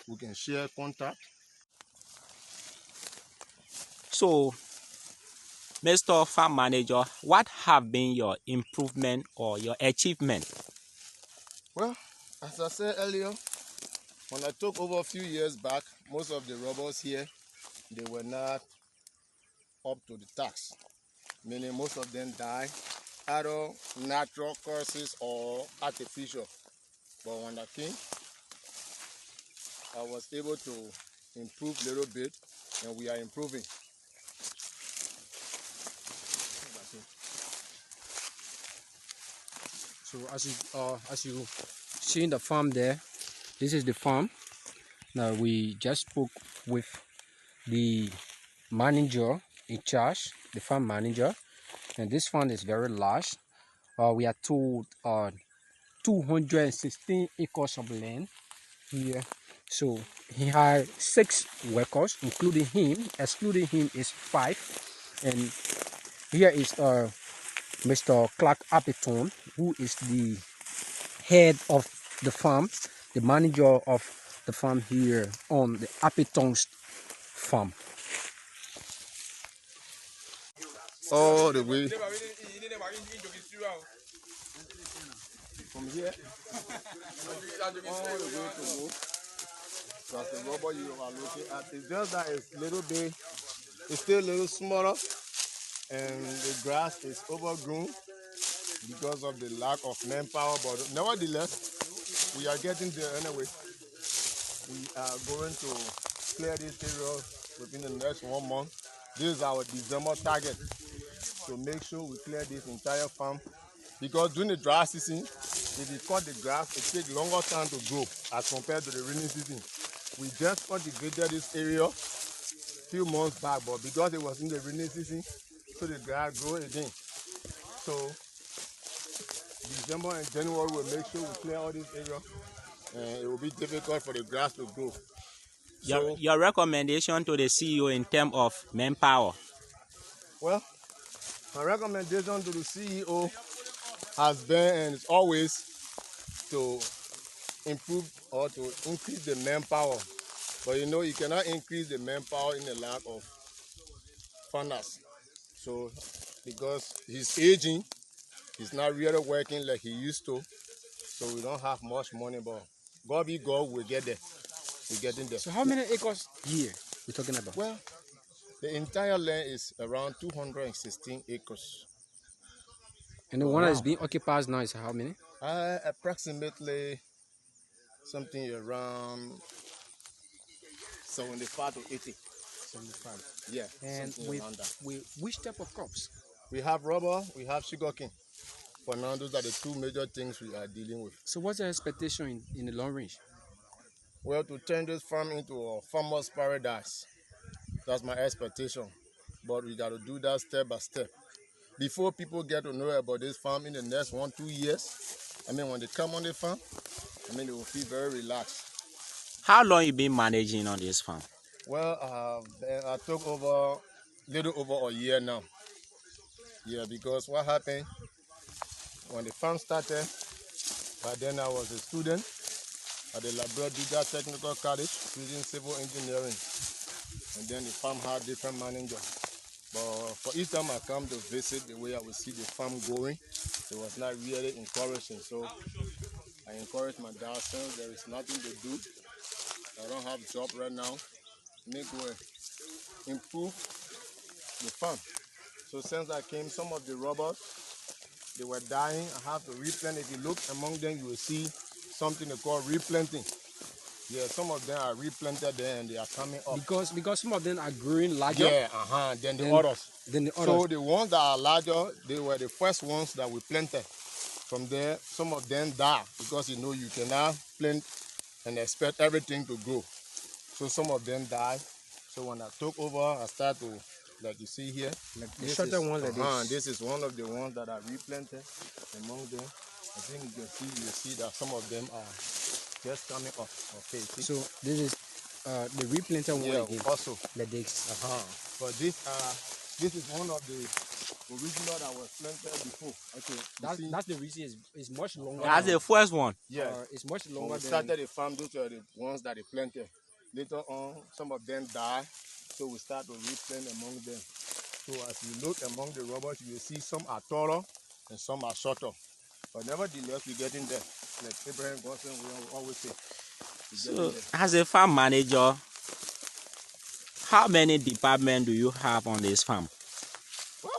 we can share contact. So, Mr. Farm Manager, what have been your improvement or your achievement? Well, as I said earlier, when I took over a few years back, most of the robbers here, they were not up to the task. Meaning most of them died, either natural causes or artificial. But when I came, I was able to improve a little bit, and we are improving. So as you see in the farm there, this is the farm. Now we just spoke with the manager in charge, the farm manager, and this farm is very large. We are told 216 acres of land here. So he had 6 workers, including him. Excluding him is 5, and here is Mr. Clark Appleton, who is the head of the farm, the manager of the farm here on the Appleton's farm. All the way from here, all the way to go. That's the rubber you are looking at. It's just that it's little bit, it's still a little smaller, and the grass is overgrown because of the lack of manpower. But nevertheless, we are getting there anyway. We are going to clear this area within the next 1 month. This is our December target, to make sure we clear this entire farm. Because during the dry season, if you cut the grass, it takes longer time to grow as compared to the rainy season. We just cultivated this area a few months back, but because it was in the rainy season, so the grass grow again. So December and January will make sure we clear all this area, and it will be difficult for the grass to grow. So, Your recommendation to the CEO in terms of manpower? well, my recommendation to the CEO has been and is always to improve or to increase the manpower. But you know, you cannot increase the manpower in the lack of farmers. So, because he's aging, he's not really working like he used to. So we don't have much money, but God be God, we'll get there. We're getting there. So how many acres here we're talking about? Well, the entire land is around 216 acres. And the one that is being occupied now is how many? Approximately something around 75 to 80. 75. Yeah, And something around that. with which type of crops? We have rubber, we have sugarcane. For now, those are the 2 major things we are dealing with. So what's the expectation in the long range? Well, to turn this farm into a farmer's paradise. That's my expectation. But we got to do that step by step. Before people get to know about this farm in the next 1-2 years, I mean, when they come on the farm, I mean, they will feel very relaxed. How long you been managing on this farm? Well, I took over little over a year now. Yeah, because what happened when the farm started, by then I was a student at the Liberia Technical College using civil engineering. And then the farm had different managers. But for each time I come to visit, the way I would see the farm going, it was not really encouraging. So I encourage my dad, since there is nothing to do, I don't have a job right now, let me go and improve the farm. So since I came, some of the robbers, they were dying. I have to replant. If you look among them, you will see something they call replanting. Yeah, some of them are replanted there and they are coming up. Because some of them are growing larger. Yeah, than the others. So the ones that are larger, they were the first ones that we planted. From there, some of them die because you know you cannot plant and expect everything to grow. So some of them die. So when I took over, I started to, like you see here, Like the shorter one like this. This is one of the ones that I replanted among them. I think you can see that some of them are just coming up. Okay, see? So this is the replanted one again. Also Like this. but these are This is one of the original that was planted before. Okay, see? that's the reason it's much longer. That's the first one. Yeah. It's much When longer we than. started the farm, those were the ones that they planted. Later on, some of them died, so we start to replant among them. So as you look among the rubbers, you will see some are taller and some are shorter. But nevertheless, we're getting there. Like Abraham Gonson will always say. So, as a farm manager, how many departments do you have on this farm? Well,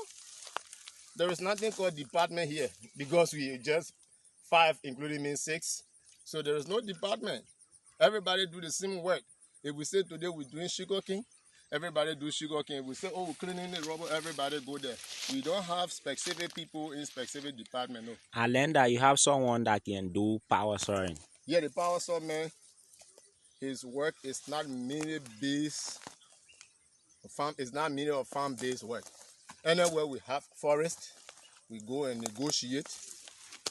there is nothing called department here because we are just 5, including me 6. So there is no department. Everybody do the same work. If we say today we're doing sugarcane, everybody do sugarcane. If we say, oh, we're cleaning the rubber, everybody go there. We don't have specific people in specific department, no. I learned that you have someone that can do power sawing. Yeah, the power saw man, his work is not mainly based farm. It's not mainly a farm-based work. Anywhere we have forest, we go and negotiate.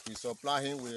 We supply him with